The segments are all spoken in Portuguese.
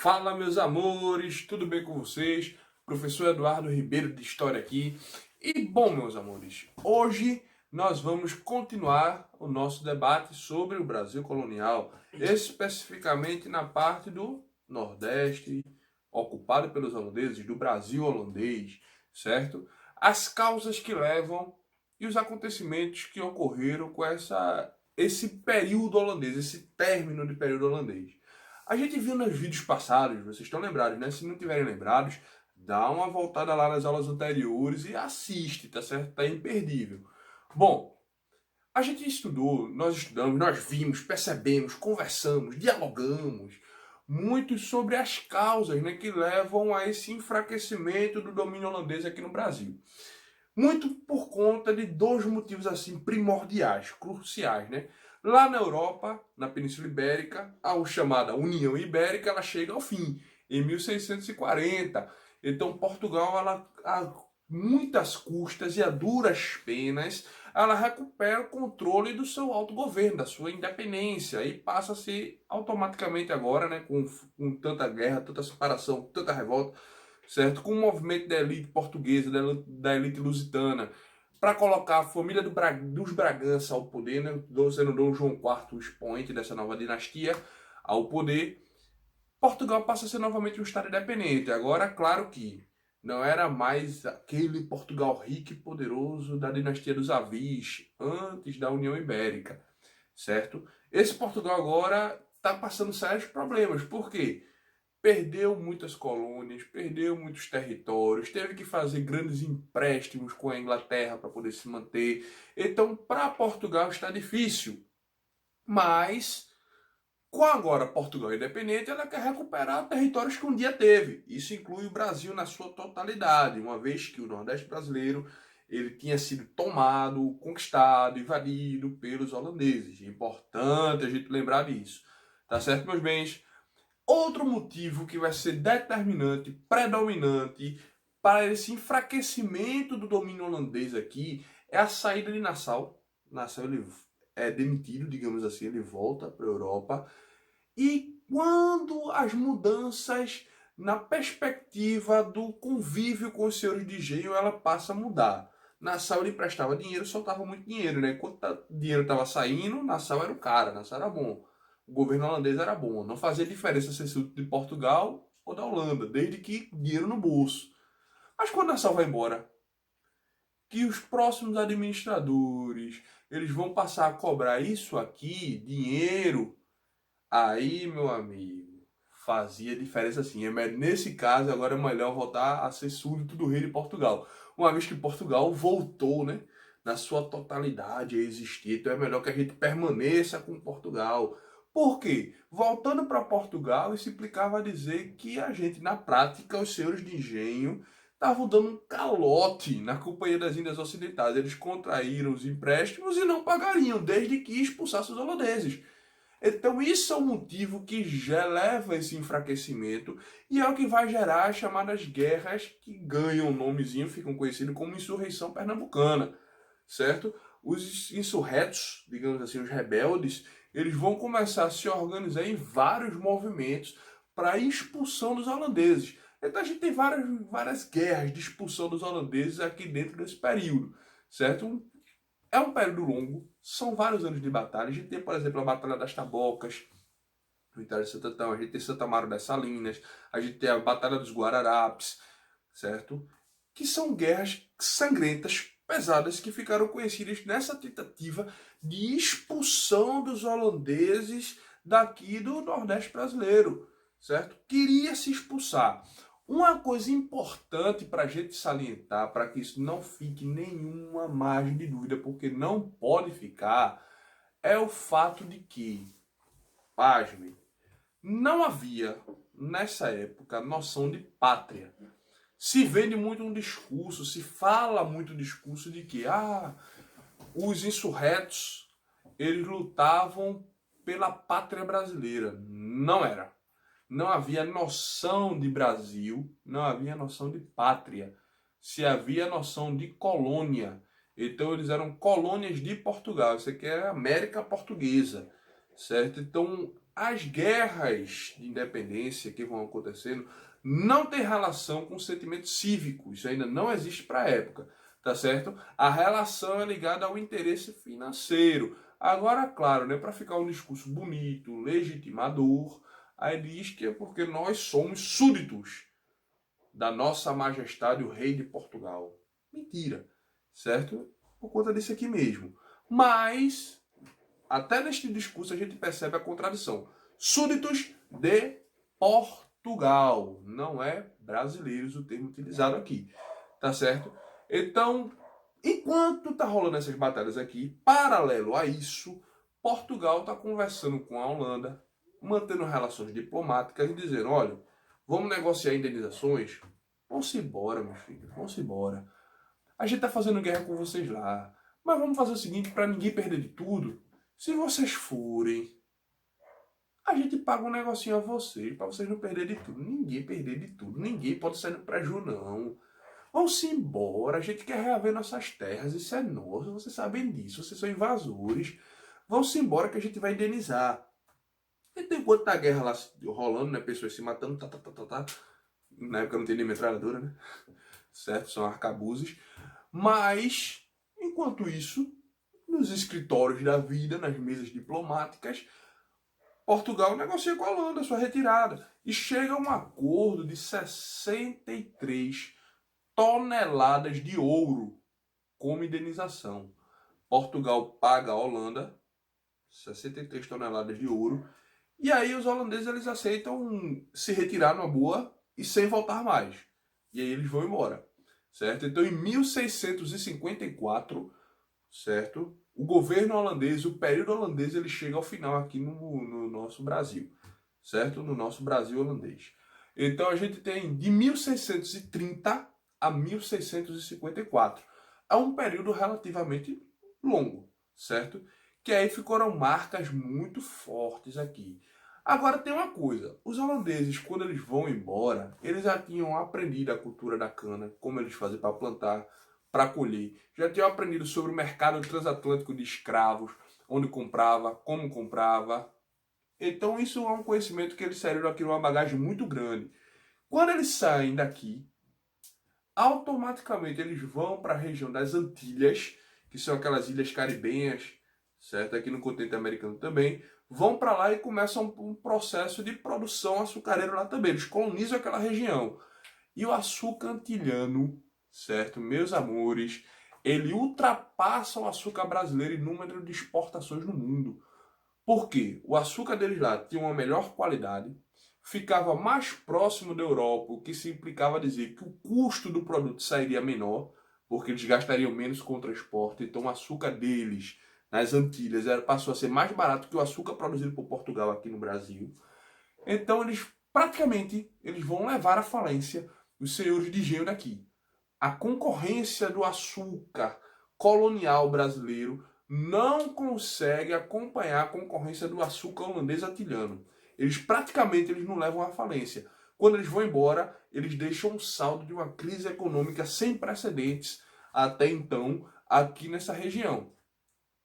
Fala, meus amores, tudo bem com vocês? Professor Eduardo Ribeiro de História aqui. E bom, meus amores, hoje nós vamos continuar o nosso debate sobre o Brasil colonial, especificamente na parte do Nordeste, ocupado pelos holandeses, do Brasil holandês, certo? As causas que levam e os acontecimentos que ocorreram com esse período holandês, esse término de período holandês. A gente viu nos vídeos passados, vocês estão lembrados, né? Se não tiverem lembrados, dá uma voltada lá nas aulas anteriores e assiste, tá certo? Tá imperdível. Bom, a gente estudou, nós estudamos, nós vimos, percebemos, conversamos, dialogamos muito sobre as causas, né, que levam a esse enfraquecimento do domínio holandês aqui no Brasil. Muito por conta de dois motivos assim primordiais, cruciais, né? Lá na Europa, na Península Ibérica, a chamada União Ibérica, ela chega ao fim, em 1640. Então Portugal, a muitas custas e a duras penas, ela recupera o controle do seu autogoverno, da sua independência, e passa a ser automaticamente agora, né, com tanta guerra, tanta separação, tanta revolta, certo? Com o movimento da elite portuguesa, da elite lusitana, para colocar a família dos Bragança ao poder, né? Sendo Dom João IV o expoente dessa nova dinastia ao poder, Portugal passa a ser novamente um estado independente. Agora, claro que não era mais aquele Portugal rico e poderoso da dinastia dos Avis, antes da União Ibérica, certo? Esse Portugal agora está passando sérios problemas. Por quê? Perdeu muitas colônias, perdeu muitos territórios, teve que fazer grandes empréstimos com a Inglaterra para poder se manter. Então, para Portugal está difícil. Mas, com agora Portugal independente, ela quer recuperar territórios que um dia teve. Isso inclui o Brasil na sua totalidade, uma vez que o Nordeste brasileiro ele tinha sido tomado, conquistado, invadido pelos holandeses. É importante a gente lembrar disso. Tá certo, meus bens? Outro motivo que vai ser determinante, predominante para esse enfraquecimento do domínio holandês aqui é a saída de Nassau. Nassau ele é demitido, digamos assim, ele volta para a Europa. E quando as mudanças na perspectiva do convívio com os senhores de engenho, ela passa a mudar. Nassau ele emprestava dinheiro, soltava muito dinheiro, né? Enquanto o dinheiro estava saindo, Nassau era o cara, Nassau era bom. O governo holandês era bom. Não fazia diferença ser sido de Portugal ou da Holanda, desde que dinheiro no bolso. Mas quando Nassau vai embora, que os próximos administradores eles vão passar a cobrar isso aqui, dinheiro, aí, meu amigo, fazia diferença sim. Nesse caso, agora é melhor voltar a ser súdito do rei de Portugal. Uma vez que Portugal voltou, né, na sua totalidade a existir, então é melhor que a gente permaneça com Portugal. Por quê? Voltando para Portugal, isso implicava dizer que a gente, na prática, os senhores de engenho estavam dando um calote na Companhia das Índias Ocidentais. Eles contraíram os empréstimos e não pagariam, desde que expulsassem os holandeses. Então isso é o motivo que já leva esse enfraquecimento e é o que vai gerar as chamadas guerras que ganham um nomezinho, ficam conhecidos como insurreição pernambucana, certo? Os insurretos, digamos assim, os rebeldes, eles vão começar a se organizar em vários movimentos para a expulsão dos holandeses. Então a gente tem várias guerras de expulsão dos holandeses aqui dentro desse período, certo? É um período longo, são vários anos de batalha. A gente tem, por exemplo, a Batalha das Tabocas, no interior de Santo Antão, a gente tem Santa Amaro das Salinas, a gente tem a Batalha dos Guararapes, certo? Que são guerras sangrentas, pesadas, que ficaram conhecidas nessa tentativa de expulsão dos holandeses daqui do Nordeste brasileiro, certo? Queria se expulsar. Uma coisa importante para a gente salientar, para que isso não fique nenhuma margem de dúvida, porque não pode ficar, é o fato de que, pasmem, não havia, nessa época, noção de pátria. Se vende muito um discurso, se fala muito um discurso de que os insurretos, eles lutavam pela pátria brasileira. Não era. Não havia noção de Brasil, não havia noção de pátria. Se havia noção de colônia. Então eles eram colônias de Portugal. Isso aqui é América Portuguesa, certo? Então as guerras de independência que vão acontecendo não tem relação com o sentimento cívico. Isso ainda não existe para a época, tá certo? A relação é ligada ao interesse financeiro. Agora, claro, né, para ficar um discurso bonito, legitimador, aí diz que é porque nós somos súditos da nossa majestade, o rei de Portugal. Mentira, certo? Por conta disso aqui mesmo. Mas, até neste discurso a gente percebe a contradição. Súditos de Portugal, não é brasileiros o termo utilizado aqui, tá certo? Então, enquanto tá rolando essas batalhas aqui, paralelo a isso, Portugal tá conversando com a Holanda, mantendo relações diplomáticas e dizendo, olha, vamos negociar indenizações? Vamos embora, meu filho, vamos embora. A gente tá fazendo guerra com vocês lá, mas vamos fazer o seguinte, para ninguém perder de tudo, se vocês forem, a gente paga um negocinho a vocês, para vocês não perderem de tudo. Ninguém perder de tudo, ninguém pode sair no prejuízo, não. Vão-se embora, a gente quer reaver nossas terras, isso é nosso, vocês sabem disso, vocês são invasores. Vão-se embora que a gente vai indenizar. Então, enquanto tá a guerra lá rolando, né, pessoas se matando, na época não tem nem metralhadora, né, certo, são arcabuzes. Mas, enquanto isso, nos escritórios da vida, nas mesas diplomáticas, Portugal negocia com a Holanda a sua retirada e chega a um acordo de 63 toneladas de ouro como indenização. Portugal paga a Holanda 63 toneladas de ouro e aí os holandeses eles aceitam se retirar numa boa e sem voltar mais. E aí eles vão embora, certo? Então em 1654, certo? O governo holandês, o período holandês, ele chega ao final aqui no nosso Brasil, certo? No nosso Brasil holandês. Então a gente tem de 1630 a 1654. É um período relativamente longo, certo? Que aí ficaram marcas muito fortes aqui. Agora tem uma coisa, os holandeses, quando eles vão embora, eles já tinham aprendido a cultura da cana, como eles fazem para plantar, para colher. Já tinham aprendido sobre o mercado transatlântico de escravos, onde comprava, como comprava. Então isso é um conhecimento que eles saíram aqui numa bagagem muito grande. Quando eles saem daqui, automaticamente eles vão para a região das Antilhas, que são aquelas ilhas caribenhas, certo? Aqui no continente americano também, vão para lá e começam um processo de produção açucareira lá também. Eles colonizam aquela região. E o açúcar antilhano, certo? Meus amores, ele ultrapassa o açúcar brasileiro em número de exportações no mundo. Por quê? O açúcar deles lá tinha uma melhor qualidade, ficava mais próximo da Europa, o que se implicava dizer que o custo do produto sairia menor, porque eles gastariam menos com o transporte. Então o açúcar deles nas Antilhas passou a ser mais barato que o açúcar produzido por Portugal aqui no Brasil. Então eles praticamente eles vão levar à falência os senhores de engenho daqui. A concorrência do açúcar colonial brasileiro não consegue acompanhar a concorrência do açúcar holandês atilhano. Eles não levam à falência. Quando eles vão embora, eles deixam um saldo de uma crise econômica sem precedentes até então aqui nessa região.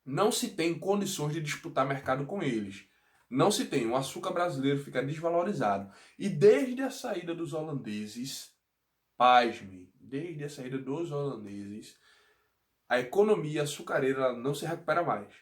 Não se tem condições de disputar mercado com eles. Não se tem. O açúcar brasileiro fica desvalorizado. E desde a saída dos holandeses, pasme, desde a saída dos holandeses, a economia açucareira não se recupera mais.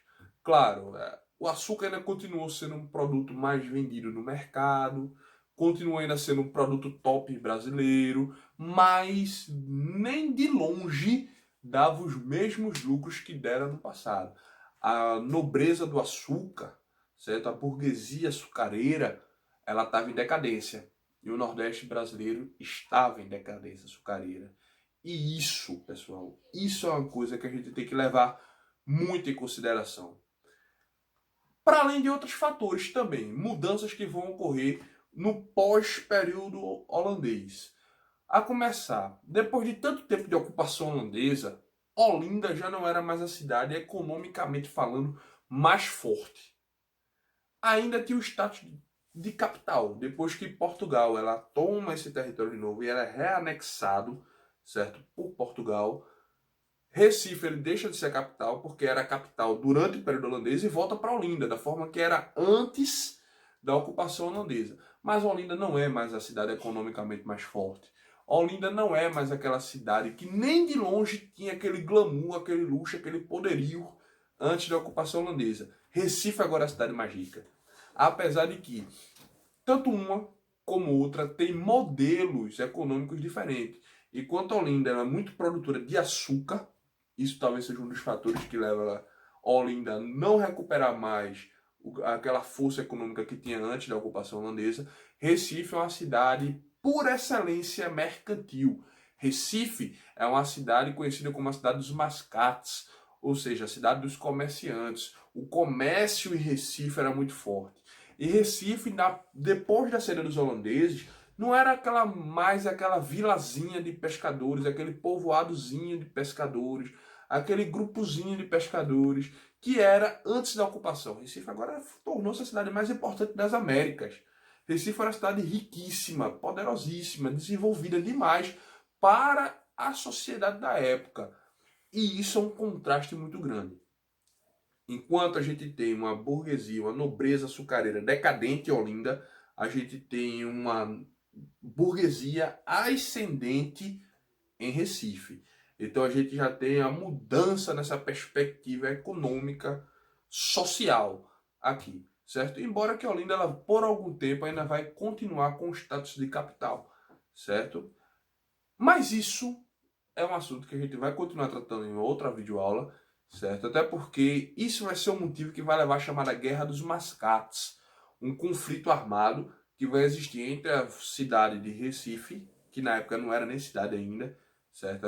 Claro, o açúcar ainda continuou sendo um produto mais vendido no mercado, continua ainda sendo um produto top brasileiro, mas nem de longe dava os mesmos lucros que dera no passado. A nobreza do açúcar, certo? A burguesia açucareira, ela estava em decadência. E o Nordeste brasileiro estava em decadência açucareira. E isso, pessoal, isso é uma coisa que a gente tem que levar muito em consideração. Para além de outros fatores também, mudanças que vão ocorrer no pós-período holandês. A começar, depois de tanto tempo de ocupação holandesa, Olinda já não era mais a cidade, economicamente falando, mais forte. Ainda tinha o status de capital. Depois que Portugal ela toma esse território de novo e ela é reanexado, certo, por Portugal, Recife ele deixa de ser capital porque era capital durante o período holandês e volta para Olinda, da forma que era antes da ocupação holandesa. Mas Olinda não é mais a cidade economicamente mais forte. Olinda não é mais aquela cidade que nem de longe tinha aquele glamour, aquele luxo, aquele poderio antes da ocupação holandesa. Recife agora é a cidade mais rica. Apesar de que tanto uma como outra tem modelos econômicos diferentes. Enquanto Olinda é muito produtora de açúcar, isso talvez seja um dos fatores que leva a Olinda a não recuperar mais aquela força econômica que tinha antes da ocupação holandesa. Recife é uma cidade por excelência mercantil. Recife é uma cidade conhecida como a cidade dos mascates, ou seja, a cidade dos comerciantes. O comércio em Recife era muito forte. E Recife, depois da saída dos holandeses, não era mais aquela vilazinha de pescadores, aquele povoadozinho de pescadores, aquele grupozinho de pescadores que era antes da ocupação. Recife agora tornou-se a cidade mais importante das Américas. Recife era uma cidade riquíssima, poderosíssima, desenvolvida demais para a sociedade da época. E isso é um contraste muito grande. Enquanto a gente tem uma burguesia, uma nobreza açucareira decadente em Olinda, a gente tem uma burguesia ascendente em Recife. Então a gente já tem a mudança nessa perspectiva econômica, social aqui, certo? Embora que Olinda, ela, por algum tempo, ainda vai continuar com o status de capital, certo? Mas isso é um assunto que a gente vai continuar tratando em outra videoaula, certo? Até porque isso vai ser um motivo que vai levar a chamada Guerra dos Mascates, um conflito armado que vai existir entre a cidade de Recife, que na época não era nem cidade ainda, certo?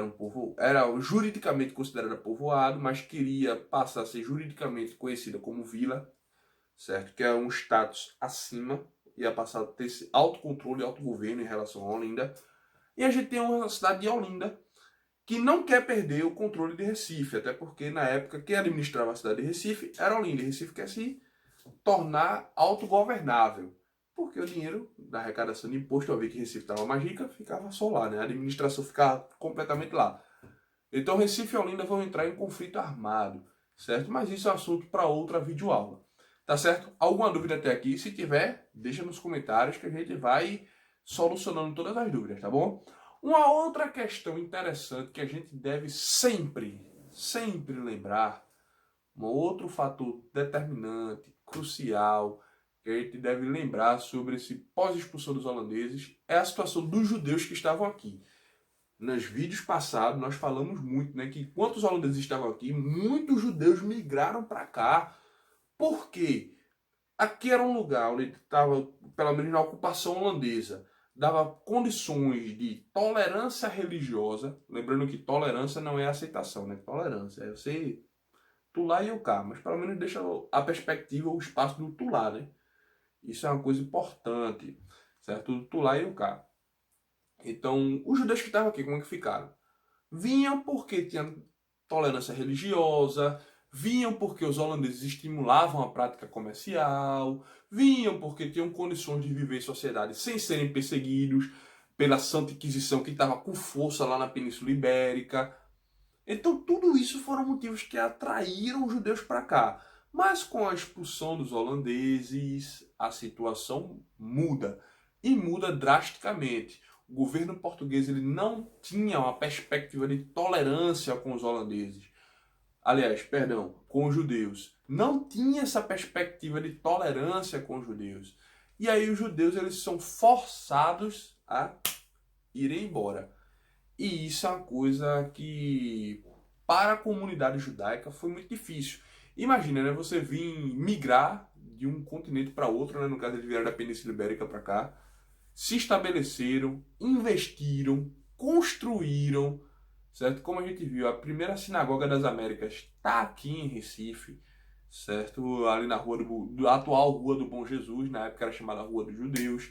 Era juridicamente considerada povoado, mas queria passar a ser juridicamente conhecida como vila, certo? Que é um status acima, ia passar a ter esse autocontrole e autogoverno em relação a Olinda. E a gente tem uma cidade de Olinda que não quer perder o controle de Recife, até porque na época quem administrava a cidade de Recife era Olinda. E Recife quer se tornar autogovernável, porque o dinheiro da arrecadação de imposto, ao ver que Recife estava mais rica, ficava só lá, né? A administração ficava completamente lá. Então Recife e Olinda vão entrar em conflito armado, certo? Mas isso é assunto para outra videoaula, tá certo? Alguma dúvida até aqui? Se tiver, deixa nos comentários que a gente vai solucionando todas as dúvidas, tá bom? Uma outra questão interessante que a gente deve sempre lembrar, um outro fator determinante, crucial, que a gente deve lembrar sobre esse pós-expulsão dos holandeses, é a situação dos judeus que estavam aqui. Nos vídeos passados nós falamos muito, né, que enquanto os holandeses estavam aqui, muitos judeus migraram para cá. Por quê? Aqui era um lugar onde estava, pelo menos na ocupação holandesa, dava condições de tolerância religiosa. Lembrando que tolerância não é aceitação, né? Tolerância é você tu lá e eu cá, mas pelo menos deixa a perspectiva, o espaço do tu lá, né? Isso é uma coisa importante, certo? Do tu lá e eu cá. Então, os judeus que estavam aqui, como é que ficaram? Vinham porque tinham tolerância religiosa, vinham porque os holandeses estimulavam a prática comercial, vinham porque tinham condições de viver em sociedade sem serem perseguidos pela Santa Inquisição que estava com força lá na Península Ibérica. Então tudo isso foram motivos que atraíram os judeus para cá. Mas com a expulsão dos holandeses, a situação muda. E muda drasticamente. O governo português ele não tinha uma perspectiva de tolerância com os holandeses. Aliás, perdão, com os judeus. Não tinha essa perspectiva de tolerância com os judeus. E aí os judeus eles são forçados a irem embora. E isso é uma coisa que, para a comunidade judaica, foi muito difícil. Imagina, né, você vir migrar de um continente para outro, né, no caso eles vieram da Península Ibérica para cá, se estabeleceram, investiram, construíram, certo? Como a gente viu, a primeira sinagoga das Américas está aqui em Recife, certo? Ali na rua do atual Rua do Bom Jesus, na época era chamada Rua dos Judeus.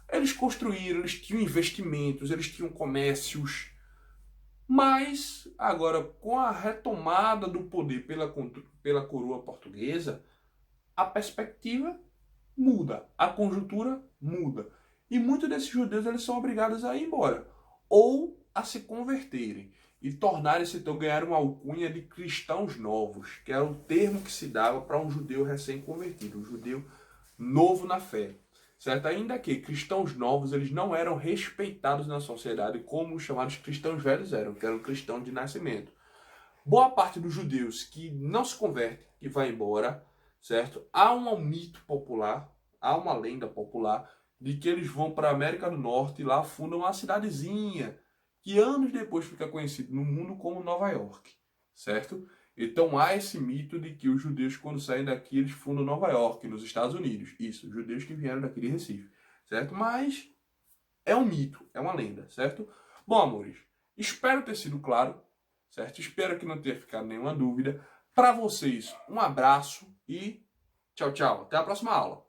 Eles construíram, eles tinham investimentos, eles tinham comércios, mas agora com a retomada do poder pela coroa portuguesa, a perspectiva muda, a conjuntura muda. E muitos desses judeus eles são obrigados a ir embora, ou a se converterem e tornarem-se, então, ganhar uma alcunha de cristãos novos, que era o termo que se dava para um judeu recém-convertido, um judeu novo na fé, certo? Ainda que cristãos novos, eles não eram respeitados na sociedade como os chamados cristãos velhos eram, que eram cristãos de nascimento. Boa parte dos judeus que não se converte, que vai embora, certo? Há um mito popular, há uma lenda popular de que eles vão para a América do Norte e lá fundam uma cidadezinha que anos depois fica conhecido no mundo como Nova York, certo? Então há esse mito de que os judeus, quando saem daqui, eles fundam Nova York, nos Estados Unidos. Isso, judeus que vieram daqui de Recife, certo? Mas é um mito, é uma lenda, certo? Bom, amores, espero ter sido claro, certo? Espero que não tenha ficado nenhuma dúvida. Para vocês, um abraço e tchau, tchau. Até a próxima aula.